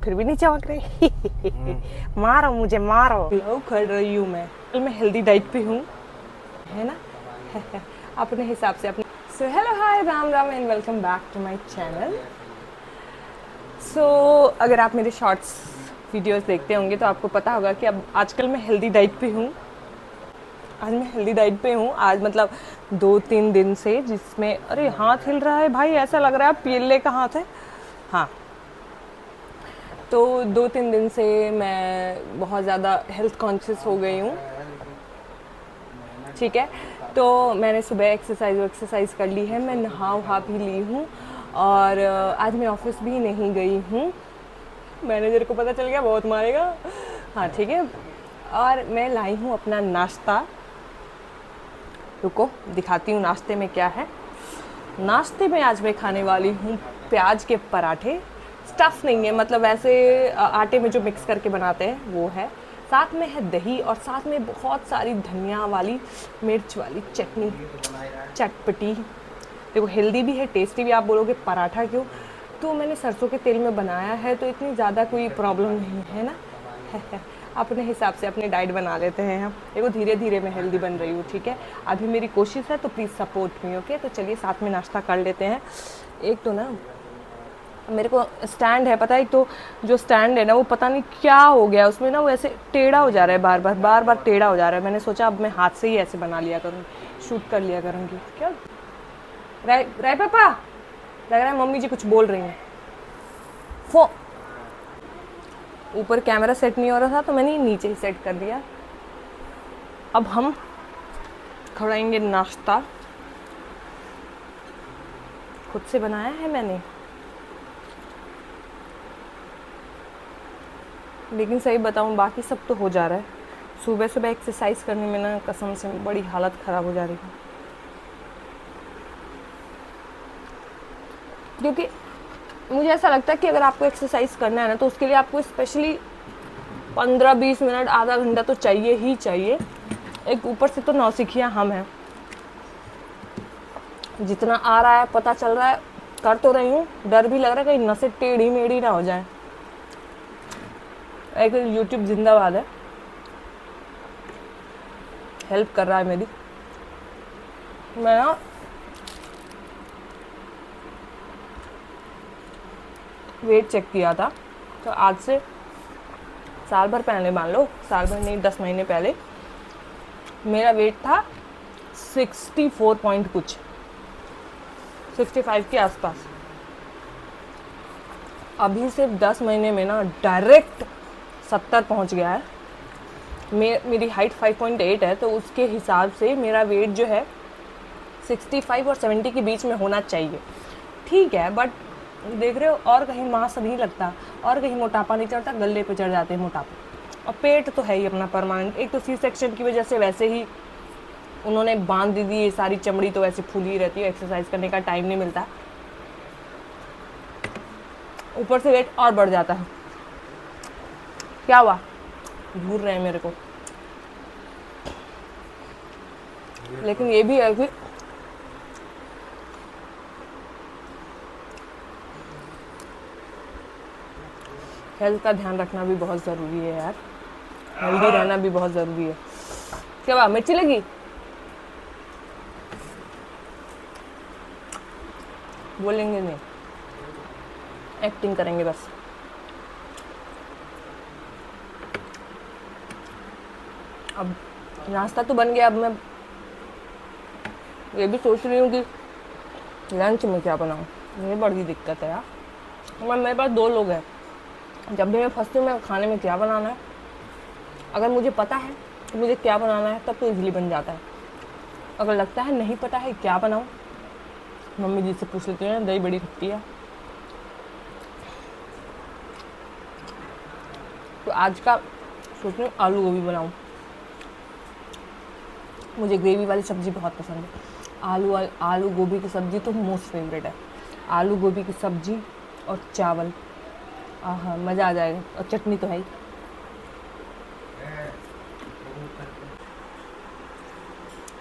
फिर भी नहीं चमक रही। मारो मुझे मारो। लो कर रही हूँ मैं हेल्दी डाइट पे हूँ, है ना। अपने हिसाब से अपने। So hello hi Ram Ram and welcome back to my channel. So अगर आप मेरे शॉर्ट्स वीडियोस देखते होंगे तो आपको पता होगा कि अब आजकल मैं हेल्दी डाइट पे हूँ। आज मैं हेल्दी डाइट पे हूँ, आज मतलब 2-3 दिन से, जिसमें अरे हाथ हिल रहा है भाई, ऐसा लग रहा है पीले का हाथ है। हाँ, तो 2-3 दिन से मैं बहुत ज़्यादा हेल्थ कॉन्शियस हो गई हूँ। ठीक है, तो मैंने सुबह एक्सरसाइज कर ली है, मैं नहा वहा भी ली हूँ और आज मैं ऑफिस भी नहीं गई हूँ। मैनेजर को पता चल गया, बहुत मारेगा। हाँ ठीक है, और मैं लाई हूँ अपना नाश्ता। रुको दिखाती हूँ नाश्ते में क्या है। नाश्ते में आज मैं खाने वाली हूँ प्याज के पराठे। स्टफ़ नहीं है, मतलब ऐसे आटे में जो मिक्स करके बनाते हैं वो है। साथ में है दही और साथ में बहुत सारी धनिया वाली मिर्च वाली चटनी, चटपटी। देखो हेल्दी भी है, टेस्टी भी। आप बोलोगे पराठा क्यों, तो मैंने सरसों के तेल में बनाया है, तो इतनी ज़्यादा कोई प्रॉब्लम नहीं है ना। अपने हिसाब से अपनी डाइट बना लेते हैं हम। देखो धीरे धीरे मैं हेल्दी बन रही हूँ, ठीक है। अभी मेरी कोशिश है, तो प्लीज़ सपोर्ट मी, ओके। तो चलिए साथ में नाश्ता कर लेते हैं। एक तो ना मेरे को स्टैंड है, पता है, तो जो स्टैंड है ना वो पता नहीं क्या हो गया उसमें ना, वो ऐसे टेढ़ा हो जा रहा है, बार बार टेढ़ा हो जा रहा है। मैंने सोचा अब मैं हाथ से ही ऐसे बना लिया करूँगी, शूट कर लिया करूँगी। क्या राय पापा, लग रहा है मम्मी जी कुछ बोल रही हैं। ऊपर कैमरा सेट नहीं हो रहा था तो मैंने नीचे ही सेट कर दिया। अब हम खाएंगे नाश्ता, खुद से बनाया है मैंने, लेकिन सही बताऊं बाकी सब तो हो जा रहा है। सुबह सुबह एक्सरसाइज करने में ना कसम से बड़ी हालत ख़राब हो जा रही है, क्योंकि मुझे ऐसा लगता है कि अगर आपको एक्सरसाइज करना है ना तो उसके लिए आपको स्पेशली 15-20 मिनट, आधा घंटा तो चाहिए ही चाहिए। एक ऊपर से तो नौसिखिया हम हैं, जितना आ रहा है पता चल रहा है कर तो रही हूँ, डर भी लग रहा है कहीं नसें टेढ़ी मेढ़ी ना हो जाए। एक यूट्यूब जिंदाबाद है, हेल्प कर रहा है मेरी। मैं ना वेट चेक किया था, तो आज से साल भर पहले, मान लो साल भर नहीं 10 महीने पहले, मेरा वेट था 64 पॉइंट कुछ, 65 के आसपास। अभी सिर्फ 10 महीने में ना डायरेक्ट 70 पहुंच गया है। मेरी हाइट 5.8 है, तो उसके हिसाब से मेरा वेट जो है 65 और 70 के बीच में होना चाहिए। ठीक है, बट देख रहे हो, और कहीं मांस नहीं लगता, और कहीं मोटापा नहीं चढ़ता, गले पे चढ़ जाते हैं मोटापा। और पेट तो है ही अपना परमानेंट। एक तो सी सेक्शन की वजह से वैसे ही उन्होंने बांध दी थी ये सारी चमड़ी, तो वैसे फूली रहती है, एक्सरसाइज करने का टाइम नहीं मिलता, ऊपर से वेट और बढ़ जाता है। क्या हुआ, घूर रहे हैं मेरे को। लेकिन ये भी है कि हेल्थ का ध्यान रखना भी बहुत ज़रूरी है यार, हेल्दी रहना भी बहुत ज़रूरी है। क्या हुआ, मिर्ची लगी? बोलेंगे नहीं, एक्टिंग करेंगे बस। अब नाश्ता तो बन गया, अब मैं ये भी सोच रही हूँ कि लंच में क्या बनाऊँ। ये बड़ी दिक्कत है यार, मेरे पास 2 लोग हैं। जब भी मैं फंसती हूँ मैं खाने में क्या बनाना है, अगर मुझे पता है कि मुझे क्या बनाना है तब तो इजीली बन जाता है। अगर लगता है नहीं पता है क्या बनाऊँ, मम्मी जी से पूछ लेती हूँ, दही बड़ी खट्टी है। तो आज का सोच रही हूँ आलू गोभी बनाऊँ। मुझे ग्रेवी वाली सब्ज़ी बहुत पसंद है। आलू गोभी की सब्ज़ी तो मोस्ट फेवरेट है। आलू गोभी की सब्ज़ी और चावल, आहा मज़ा आ जाएगा। और चटनी तो है ही।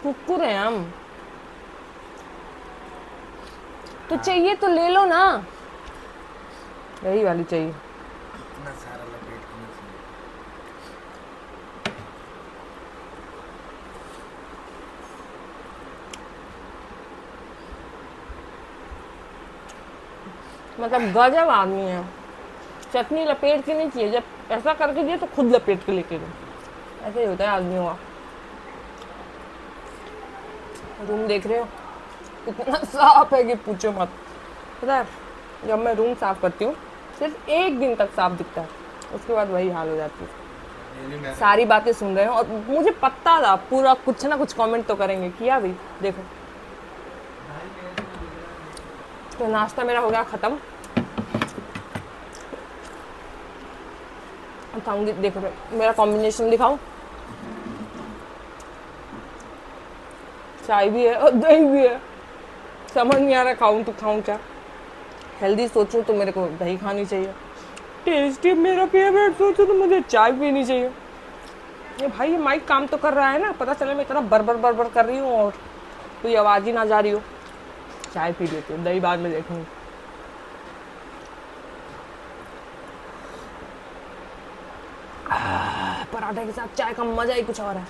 कुकुर है हम, तो चाहिए तो ले लो ना, यही वाली चाहिए। इतना सारा लपेट के नहीं चाहिए। मतलब गजब आदमी है। चटनी लपेट के नहीं चाहिए, जब ऐसा करके दिए तो खुद लपेट के लेके दो। ऐसे ही होता है आदमियों का। रूम देख रहे हो इतना साफ है कि पूछो मत। पता है जब मैं रूम साफ करती हूँ सिर्फ एक दिन तक साफ दिखता है, उसके बाद वही हाल हो जाती है। सारी बातें सुन रहे हो और मुझे पता था पूरा कुछ ना कुछ कमेंट तो करेंगे, किया भी। देखो तो नाश्ता मेरा हो गया ख़त्म। खाऊंगी, देखो मेरा कॉम्बिनेशन दिखाऊं। चाय भी है और दही भी है। समझ नहीं आ रहा खाऊं तो खाऊं क्या। हेल्दी सोचूं तो मेरे को दही खानी चाहिए, टेस्टी मेरा फेवरेट सोचूं तो मुझे चाय पीनी चाहिए। ये भाई ये माइक काम तो कर रहा है ना, पता चले मैं इतना बरबर बरबर कर रही हूँ और कोई आवाज़ ही ना जा रही हो। चाय पी लेती हूँ, दही बाद में देखूंगी। पराठे के साथ चाय का मजा ही कुछ और है।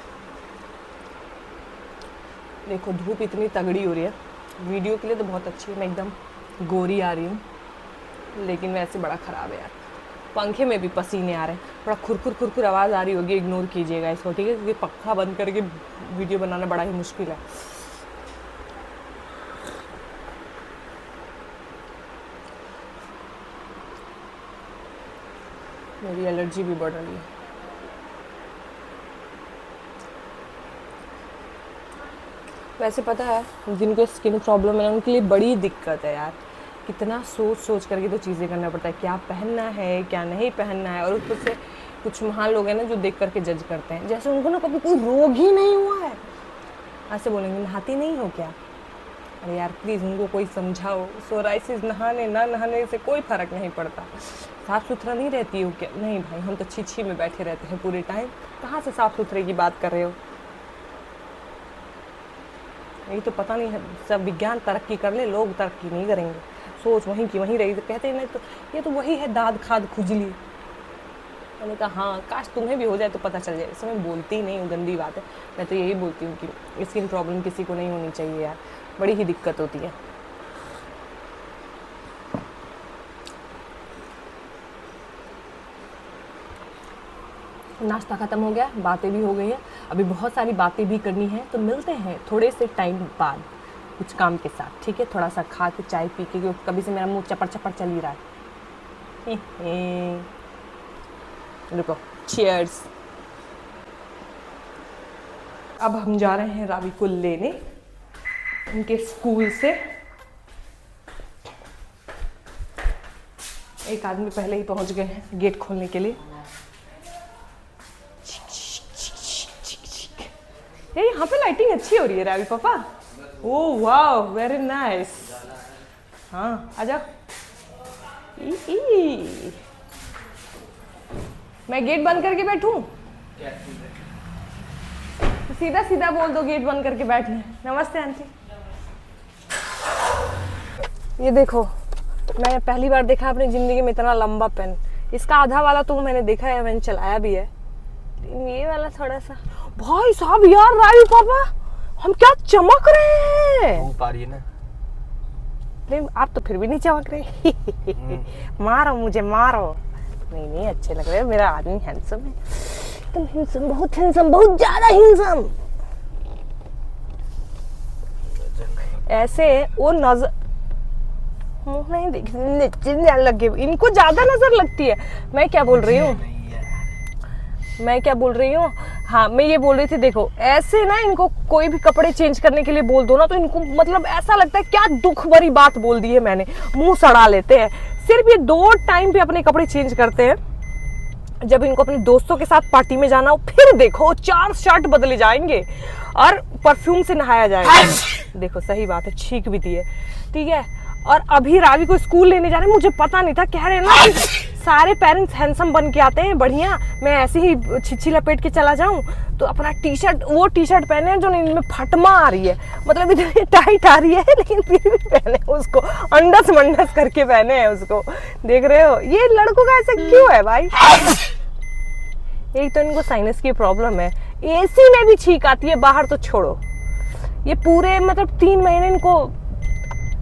देखो धूप इतनी तगड़ी हो रही है, वीडियो के लिए तो बहुत अच्छी है, मैं एकदम गोरी आ रही हूँ, लेकिन वैसे बड़ा ख़राब है यार। पंखे में भी पसीने आ रहे हैं, थोड़ा खुरखुर खुरखुर आवाज़ आ रही होगी, इग्नोर कीजिएगा इसको, ठीक है, क्योंकि पंखा बंद करके वीडियो बनाना बड़ा ही मुश्किल है। मेरी एलर्जी भी बढ़ रही है। वैसे पता है जिनको स्किन प्रॉब्लम है उनके लिए बड़ी दिक्कत है यार। कितना सोच सोच करके तो चीज़ें करना पड़ता है, क्या पहनना है क्या नहीं पहनना है। और ऊपर से कुछ महान लोग हैं ना जो देख करके जज करते हैं, जैसे उनको ना कभी कोई रोग ही नहीं हुआ है, ऐसे बोलेंगे नहाती नहीं हो क्या। अरे यार प्लीज़ उनको कोई समझाओ, सोराइसिस नहाने ना नहाने से कोई फ़र्क नहीं पड़ता। साफ़ सुथरा नहीं रहती हो क्या। नहीं भाई हम तो छी में बैठे रहते हैं पूरे टाइम, कहाँ से साफ़ सुथरे की बात कर रहे हो। यही तो पता नहीं है, सब विज्ञान तरक्की कर ले, लोग तरक्की नहीं करेंगे, सोच वहीं की वहीं रही। तो कहते हैं नहीं तो ये तो वही है दाद खाद खुजली। मैंने कहा हाँ काश तुम्हें भी हो जाए तो पता चल जाए। इसमें बोलती नहीं हूँ, गंदी बात है। मैं तो यही बोलती हूँ कि स्किन प्रॉब्लम किसी को नहीं होनी चाहिए यार, बड़ी ही दिक्कत होती है। नाश्ता ख़त्म हो गया, बातें भी हो गई हैं, अभी बहुत सारी बातें भी करनी है, तो मिलते हैं थोड़े से टाइम बाद कुछ काम के साथ, ठीक है। थोड़ा सा खा के चाय पी के, क्योंकि कभी से मेरा मुंह चपड़ चपड़ चल ही रहा है। रुको, चीयर्स। अब हम जा रहे हैं रावी को लेने उनके स्कूल से। एक आदमी पहले ही पहुंच गए हैं गेट खोलने के लिए। ये यहाँ पे लाइटिंग अच्छी हो रही है रावी पापा। ओह वाह वेरी नाइस। हाँ आ जाओ। मैं गेट बंद करके बैठूं? सीधा सीधा बोल दो गेट बंद करके बैठने। नमस्ते आंटी। ये देखो मैंने पहली बार देखा अपनी जिंदगी में इतना लंबा पेन। इसका आधा वाला तो मैंने देखा है, मैंने चलाया भी है, ये वाला थोड़ा सा। भाई साहब यार रावी पापा हम क्या चमक रहे हैं। धूप आ रही है ना। नहीं आप तो फिर भी नहीं चमक रहे। मारो मुझे मारो। नहीं नहीं अच्छे लग रहे हो, मेरा आदमी हैंडसम है, तुम हैंडसम, बहुत हैंडसम, बहुत ज्यादा हैंडसम। ऐसे वो नजर मुँह नहीं देखने लगे, इनको ज्यादा नजर लगती है। मैं क्या बोल रही हूँ, मैं क्या बोल रही हूँ, हाँ मैं ये बोल रही थी, देखो ऐसे ना इनको कोई भी कपड़े चेंज करने के लिए बोल दो ना तो इनको मतलब ऐसा लगता है क्या दुख भरी बात बोल दी है मैंने, मुंह सड़ा लेते हैं। सिर्फ ये 2 टाइम पे अपने कपड़े चेंज करते हैं, जब इनको अपने दोस्तों के साथ पार्टी में जाना हो, फिर देखो 4 शर्ट बदले जाएंगे और परफ्यूम से नहाया जाएगा। देखो सही बात है, छींक भी दी है, ठीक है। और अभी रावी को स्कूल लेने जा रहे हैं, मुझे पता नहीं था, कह रहे हैं ना सारे पेरेंट्स हैंडसम बन के आते हैं बढ़िया, मैं ऐसे ही छिछी लपेट के चला जाऊं तो अपना टी शर्ट, वो टी शर्ट पहने हैं जो इनमें फटमा आ रही है, मतलब इतनी टाइट आ रही है लेकिन फिर भी पहने उसको, अंडस मंडस करके पहने हैं उसको। देख रहे हो ये लड़कों का ऐसा क्यों है भाई? एक तो इनको साइनस की प्रॉब्लम है, एसी में भी छींक आती है, बाहर तो छोड़ो। ये पूरे मतलब 3 महीने इनको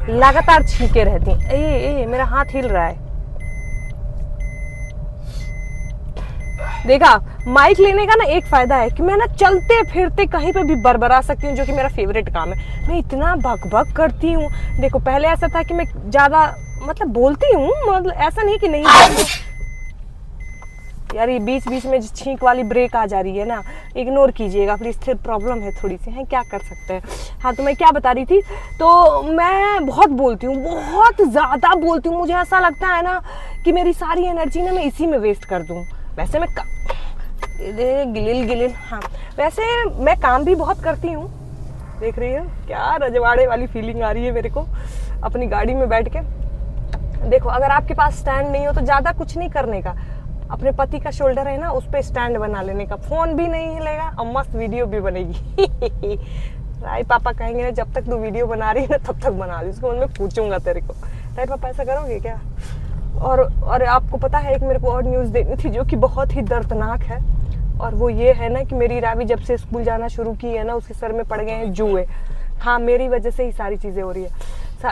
लगातार छींके रहती हैं। ए मेरा हाथ हिल रहा है। देखा, माइक लेने का ना एक फायदा है कि मैं ना चलते फिरते कहीं पे भी बरबरा सकती हूँ, जो कि मेरा फेवरेट काम है। मैं इतना बक करती हूँ। देखो पहले ऐसा था कि मैं ज्यादा मतलब बोलती हूँ, मतलब ऐसा नहीं कि नहीं बोलती। यार ये बीच बीच में छींक वाली ब्रेक आ जा रही है ना, इग्नोर कीजिएगा प्लीज, फिर प्रॉब्लम है थोड़ी सी, है क्या कर सकते हैं। हाँ तो मैं क्या बता रही थी, तो मैं बहुत बोलती हूँ, बहुत ज़्यादा बोलती हूँ। मुझे ऐसा लगता है ना कि मेरी सारी एनर्जी ना मैं इसी में वेस्ट कर दूँ। वैसे मैं गिलिल हाँ, वैसे मैं काम भी बहुत करती हूँ। देख रही हो क्या रजवाड़े वाली फीलिंग आ रही है मेरे को अपनी गाड़ी में बैठ के। देखो अगर आपके पास स्टैंड नहीं हो तो ज़्यादा कुछ नहीं करने का, अपने पति का शोल्डर है ना उस पर स्टैंड बना लेने का, फोन भी नहीं हिलेगा और मस्त वीडियो भी बनेगी। राय पापा कहेंगे ना जब तक तू वीडियो बना रही है ना तब तक बना ली, उसको मैं पूछूंगा तेरे को, राय पापा ऐसा करोगे क्या? और आपको पता है एक मेरे को और न्यूज़ देनी थी जो कि बहुत ही दर्दनाक है, और वो ये है ना कि मेरी रावी जब से स्कूल जाना शुरू की है ना उसके सर में पड़ गए हैं जुए। हाँ मेरी वजह से ही सारी चीज़ें हो रही है।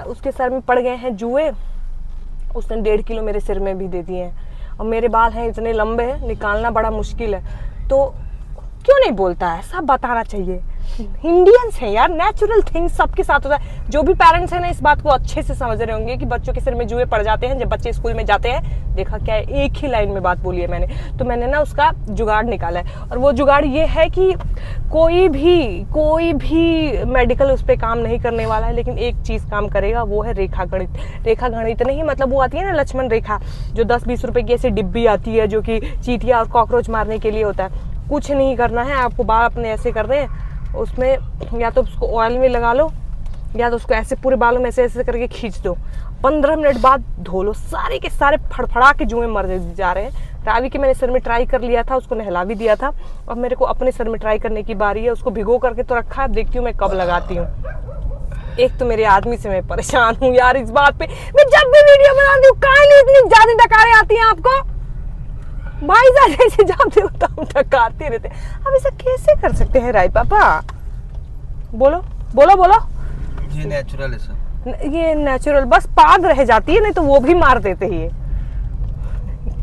उसके सर में पड़ गए हैं जुए, उसने 1.5 किलो मेरे सिर में भी दे दिए हैं, और मेरे बाल हैं इतने लंबे हैं निकालना बड़ा मुश्किल है। तो क्यों नहीं बोलता है, सब बताना चाहिए। इंडियंस हैं यार, नेचुरल थिंग्स सबके साथ होता है। जो भी पेरेंट्स हैं ना इस बात को अच्छे से समझ रहे होंगे कि बच्चों के सिर में जुए पड़ जाते हैं जब बच्चे स्कूल में जाते हैं। देखा क्या है, एक ही लाइन में बात बोली है मैंने, तो मैंने ना उसका जुगाड़ निकाला है, और वो जुगाड़ ये है कि कोई भी मेडिकल उस पर काम नहीं करने वाला है, लेकिन एक चीज़ काम करेगा, वो है रेखा गणित। रेखा गणित नहीं मतलब वो आती है ना लक्ष्मण रेखा, जो 10-20 रुपए की ऐसी डिब्बी आती है जो कि चींटियां और कॉकरोच मारने के लिए होता है। कुछ नहीं करना है आपको, बाल अपने ऐसे करने हैं, उसमें या तो उसको ऑयल में लगा लो या तो उसको ऐसे पूरे बालों में ऐसे ऐसे करके खींच दो, 15 मिनट बाद धो लो, सारे के सारे फड़फड़ा के जुएं मर जा रहे हैं। रावी के मैंने सर में ट्राई कर लिया था, उसको नहला भी दिया था, अब मेरे को अपने सर में ट्राई करने की बारी है। उसको भिगो करके तो रखा है, अब देखती हूँ मैं कब लगाती हूँ। एक तो मेरे आदमी से मैं परेशान हूँ यार इस बात पे, मैं जब भी वीडियो बनाती हूँ काहे इतनी ज्यादा डकारें आती हैं आपको भाई साहब, जैसे जाते होता हूँ डकारते रहते। अब ऐसा कैसे कर सकते हैं राय पापा? बोलो बोलो बोलो। ये नेचुरल है सर, ये नेचुरल बस पाग रह जाती है, नहीं तो वो भी मार देते ही है।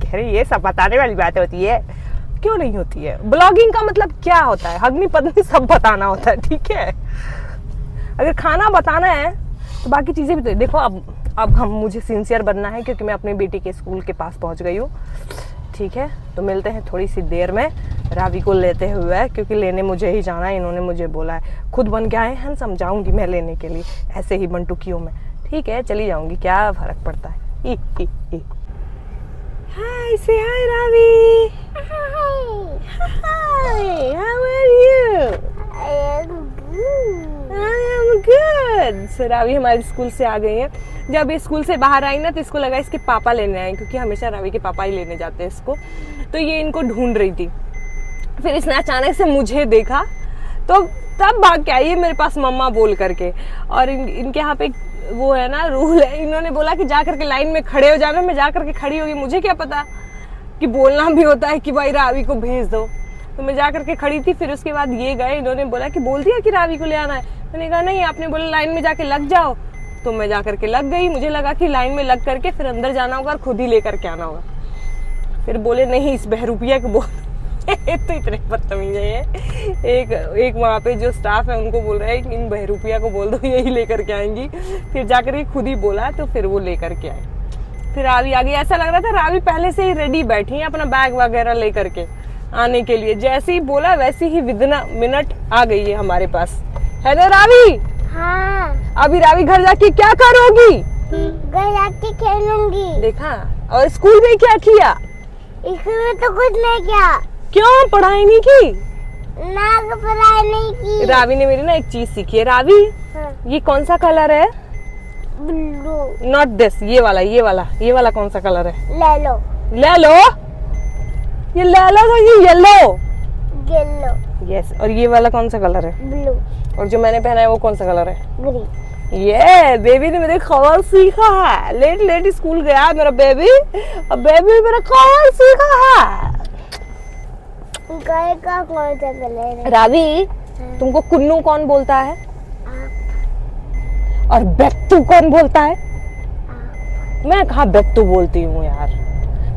कह रही ये सब बताने वाली बात होती है, क्यों नहीं होती है? ब्लॉगिंग का मतलब क्या होता है? अग्नि पत्नी सब बताना होता है, ठीक है? अगर खाना बताना है तो बाकी चीजें भी तो देखो। अब मुझे सिंसियर बनना है क्योंकि मैं अपनी बेटी के स्कूल के पास पहुंच गई हूँ, ठीक है? तो मिलते हैं थोड़ी सी देर में रावी को लेते हुए, क्योंकि लेने मुझे ही जाना है, इन्होंने मुझे बोला है। खुद बन के आए हैं, समझाऊंगी मैं लेने के लिए, ऐसे ही बनटुकियों में, ठीक है? चली जाऊंगी, क्या फर्क पड़ता है। हाय से hi Raavi. Hi, how are you? I am good. So Raavi हमारे स्कूल से आ गई है। जब ये स्कूल से बाहर आई ना तो इसको लगा इसके पापा लेने आए, क्योंकि हमेशा रावी के पापा ही लेने जाते हैं इसको, तो ये इनको ढूंढ रही थी। फिर इसने अचानक से मुझे देखा तो तब भाग के आई है मेरे पास मम्मा बोल करके। और इनके यहाँ पे वो है ना रूल है, इन्होंने बोला कि जा करके लाइन में खड़े हो जाना। मैं जा करके खड़ी होगी, मुझे क्या पता कि बोलना भी होता है कि भाई रावी को भेज दो, तो मैं जा करके खड़ी थी। फिर उसके बाद ये गए, इन्होंने बोला कि बोल दिया कि रावी को ले आना है। मैंने कहा नहीं, आपने बोला लाइन में जाके लग जाओ, तो मैं जा करके लग गई। मुझे लगा कि लाइन में लग करके फिर अंदर जाना होगा और खुद ही लेकर के आना होगा। फिर बोले नहीं, इस बहरूपिया को बोल। तो इतने बदतमीज है। एक वहाँ पे जो स्टाफ है उनको बोल रहा है कि इन बहरूपिया को बोल दो, यही लेकर के आएंगी। फिर जाकर के खुद ही बोला तो फिर वो लेकर के आए। फिर रावी आ गई। ऐसा लग रहा था रावी पहले से ही रेडी बैठी है अपना बैग वगैरह लेकर के आने के लिए। जैसे ही बोला वैसे ही विदिन मिनट आ गई है हमारे पास। है ना रावी? हाँ। अभी रावी घर जाके क्या करोगी? घर जाके खेलूंगी। देखा? और स्कूल में क्या किया? स्कूल में तो कुछ नहीं किया। क्यों, पढ़ाई नहीं की? ना, पढ़ाई नहीं की। रावी ने मेरी ना एक चीज सीखी है। रावी, हाँ। ये कौन सा कलर है? ब्लू। नॉट दिस, ये वाला कौन सा कलर है? ले लो। ले लो, ये ले लो तो ये येलो। येलो, यस, और ये वाला कौन सा कलर है? ब्लू, और जो मैंने पहना है वो कौन सा कलर है? ग्रीन। ये बेबी ने मेरे खबर सीखा है, लेट लेट स्कूल गया मेरा बेबी, और बेबी मेरा खबर सीखा है। गाय का कौन सा कलर है? रावी, तुमको कुन्नू कौन बोलता है? आप, और बेट्टू कौन बोलता है? आप, मैं कहाँ बेट्टू बोलती हूँ यार,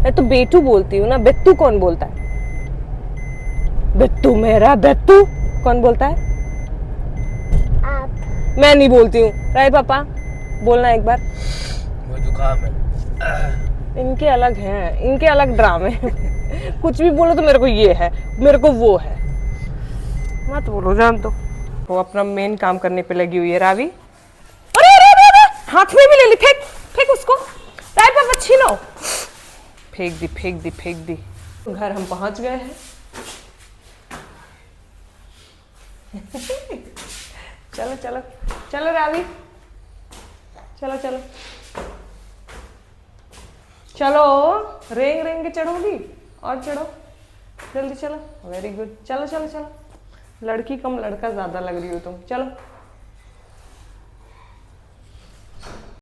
मैं तो बेटू बोलती हूँ ना। बेट्टू कौन बोलता है? बेट्टू मेरा बेट्टू कौन बोलता है? आप। मैं नहीं बोलती हूँ। राय पापा बोलना एक बार। वो जुकाम है। इनके अलग हैं, इनके अलग ड्रामे। कुछ भी बोलो तो मेरे को ये है, मेरे को वो है, मत बोलो, जान दो। वो अपना मेन काम करने पे लगी हुई है रावी। अरे अरे अरे अरे, हाथ में भी ले ली, फेंक फेंक उसको। राय पापा छीनो, फेंक दी फेंक दी फेंक दी। घर हम पहुंच गए हैं। चलो चलो चलो रावी, चलो चलो चलो, रेंग रेंग के चढ़ोगी, और चढ़ो जल्दी, चलो। वेरी गुड, चलो चलो चलो। लड़की कम लड़का ज्यादा लग रही हो तुम, चलो।